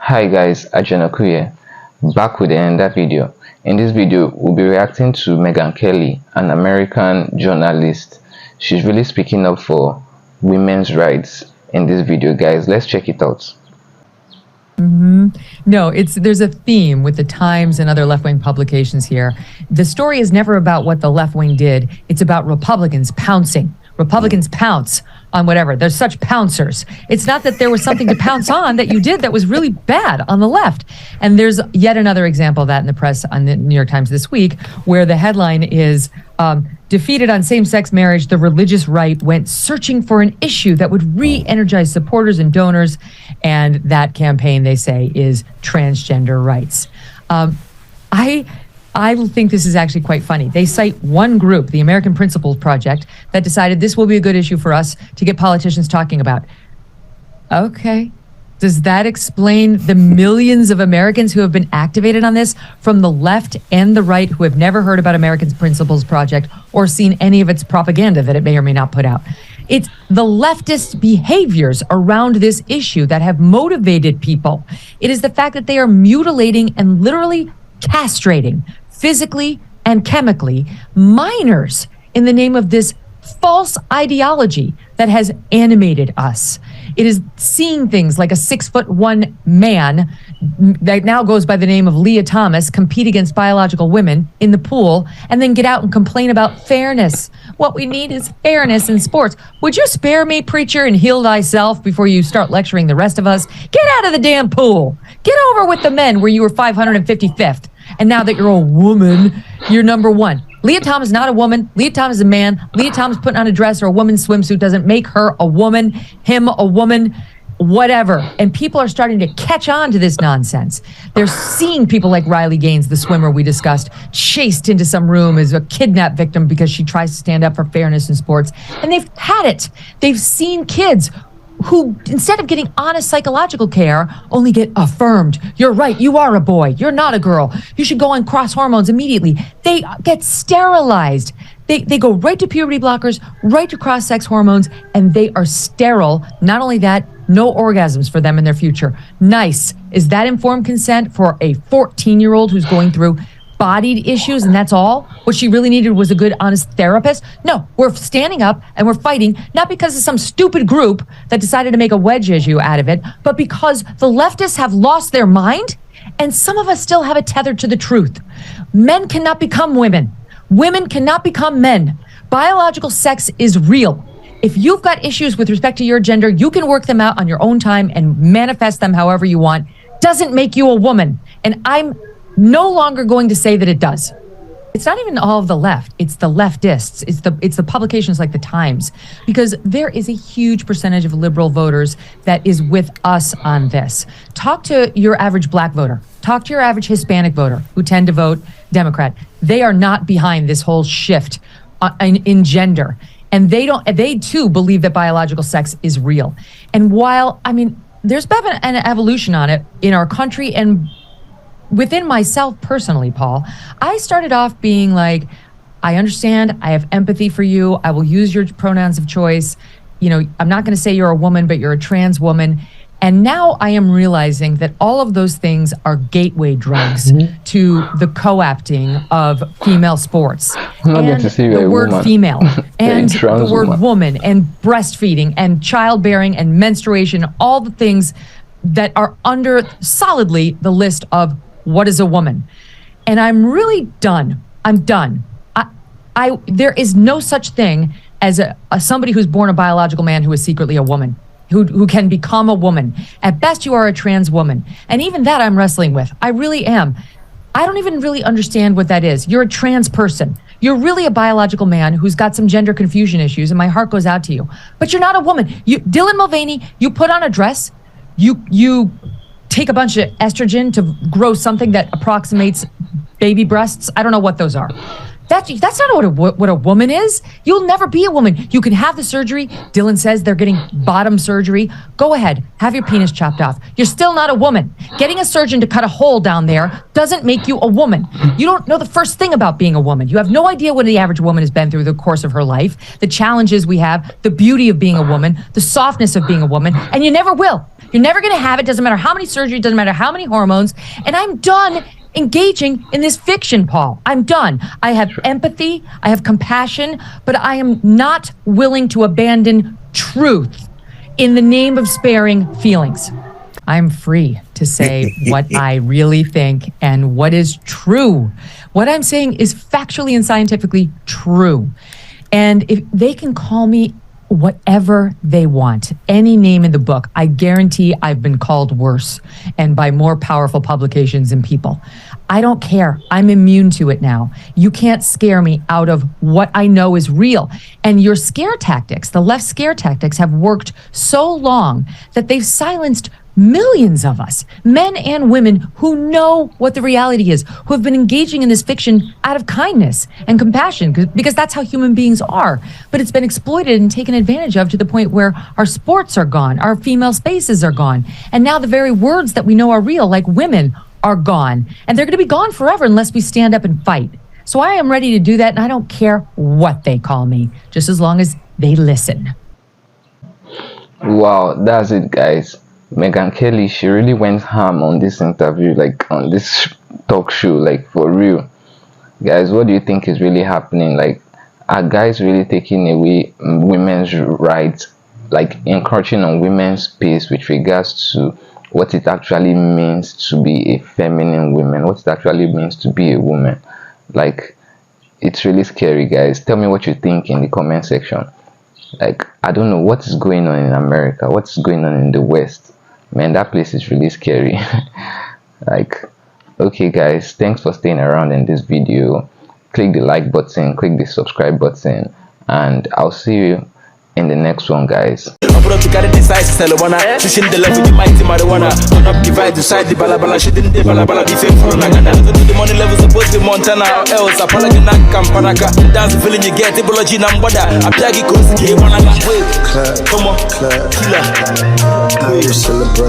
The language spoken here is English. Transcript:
Hi guys, Ajanaku here, back with another video. In this video, we'll be reacting to Megyn Kelly, an American journalist. She's really speaking up for women's rights in this video, guys. Let's check it out. No, there's a theme with the Times and other left-wing publications here. The story is never about what the left wing did. It's about Republicans pouncing. Republicans pounce on whatever. They're such pouncers. It's not that there was something to pounce on that you did that was really bad on the left. And there's yet another example of that in the press on the New York Times this week, where the headline is, defeated on same-sex marriage, the religious right went searching for an issue that would re-energize supporters and donors. And that campaign, they say, is transgender rights. I think this is actually quite funny. They cite one group, the American Principles Project, that decided this will be a good issue for us to get politicians talking about. Okay. Does that explain the millions of Americans who have been activated on this from the left and the right, who have never heard about American Principles Project or seen any of its propaganda that it may or may not put out? It's the leftist behaviors around this issue that have motivated people. It is the fact that they are mutilating and literally castrating physically and chemically minors in the name of this false ideology that has animated us. It is seeing things like a 6'1" man that now goes by the name of Leah Thomas compete against biological women in the pool and then get out and complain about fairness. What we need is fairness in sports. Would you spare me, preacher, and heal thyself before you start lecturing the rest of us? Get out of the damn pool. Get over with the men where you were 555th. And now that you're a woman, you're number one. Leah Thomas is not a woman. Leah Thomas is a man. Leah Thomas putting on a dress or a woman's swimsuit doesn't make her a woman, him a woman, whatever. And people are starting to catch on to this nonsense. They're seeing people like Riley Gaines, the swimmer we discussed, chased into some room as a kidnap victim because she tries to stand up for fairness in sports. And they've had it. They've seen kids who, instead of getting honest psychological care, only get affirmed. You're right. You are a boy. You're not a girl. You should go on cross hormones immediately. They get sterilized. They go right to puberty blockers, right to cross-sex hormones, and they are sterile. Not only that, no orgasms for them in their future. Nice. Is that informed consent for a 14-year-old who's going through bodied issues, and that's all? What she really needed was a good, honest therapist? No, we're standing up and we're fighting, not because of some stupid group that decided to make a wedge issue out of it, but because the leftists have lost their mind, and some of us still have it tethered to the truth. Men cannot become women. Women cannot become men. Biological sex is real. If you've got issues with respect to your gender, you can work them out on your own time and manifest them however you want. Doesn't make you a woman. And I'm no longer going to say that it does. It's not even all of the left. It's the leftists. It's the publications like the Times, because there is a huge percentage of liberal voters that is with us on this. Talk to your average black voter. Talk to your average Hispanic voter who tend to vote Democrat. They are not behind this whole shift in gender. And they too believe that biological sex is real. And while, there's been an evolution on it in our country and within myself personally, Paul, I started off being like, I understand, I have empathy for you, I will use your pronouns of choice. I'm not going to say you're a woman, but you're a trans woman. And now I am realizing that all of those things are gateway drugs to the co-opting of female sports. And the word female and the word woman and breastfeeding and childbearing and menstruation, all the things that are under solidly the list of what is a woman. And I'm really done. I'm done. There is no such thing as somebody who's born a biological man who is secretly a woman, who can become a woman. At best, you are a trans woman. And even that I'm wrestling with. I really am. I don't even really understand what that is. You're a trans person. You're really a biological man who's got some gender confusion issues, and my heart goes out to you. But you're not a woman. Dylan Mulvaney, you put on a dress, you take a bunch of estrogen to grow something that approximates baby breasts. I don't know what those are. That's not what a woman is. You'll never be a woman. You can have the surgery. Dylan says they're getting bottom surgery. Go ahead, have your penis chopped off. You're still not a woman. Getting a surgeon to cut a hole down there doesn't make you a woman. You don't know the first thing about being a woman. You have no idea what the average woman has been through the course of her life, the challenges we have, the beauty of being a woman, the softness of being a woman, and you never will. You're never going to have it. Doesn't matter how many surgeries, doesn't matter how many hormones. And I'm done engaging in this fiction, Paul. I'm done. I have empathy, I have compassion, but I am not willing to abandon truth in the name of sparing feelings. I'm free to say what I really think and what is true. What I'm saying is factually and scientifically true. And if they can call me whatever they want, any name in the book, I guarantee I've been called worse and by more powerful publications and people. I don't care. I'm immune to it now. You can't scare me out of what I know is real. And your scare tactics, the left scare tactics, have worked so long that they've silenced millions of us, men and women, who know what the reality is, who have been engaging in this fiction out of kindness and compassion, because that's how human beings are. But it's been exploited and taken advantage of to the point where our sports are gone, our female spaces are gone, and now the very words that we know are real, like women, are gone. And they're going to be gone forever unless we stand up and fight. So I am ready to do that, and I don't care what they call me, just as long as they listen. Wow, that's it, guys. Megyn Kelly, she really went ham on this interview, like on this talk show, like for real. Guys, what do you think is really happening? Like, are guys really taking away women's rights, like encroaching on women's space with regards to what it actually means to be a feminine woman, what it actually means to be a woman? Like, it's really scary, guys. Tell me what you think in the comment section. Like, I don't know what is going on in America, what's going on in the West. Man, that place is really scary. Like, okay guys, thanks for staying around in this video. Click the like button, click the subscribe button, and I'll see you in the next one, guys. She shouldn't the level, the mighty marijuana. Turn up divide to side the balabala. She didn't the balabala be faithful. The money level supposed to be Montana or else. Apology na kampanaka. That's the feeling you get. Apology nambada. Apyagi kosi ke wanna wait. Come on, killer. Now you're celebrating.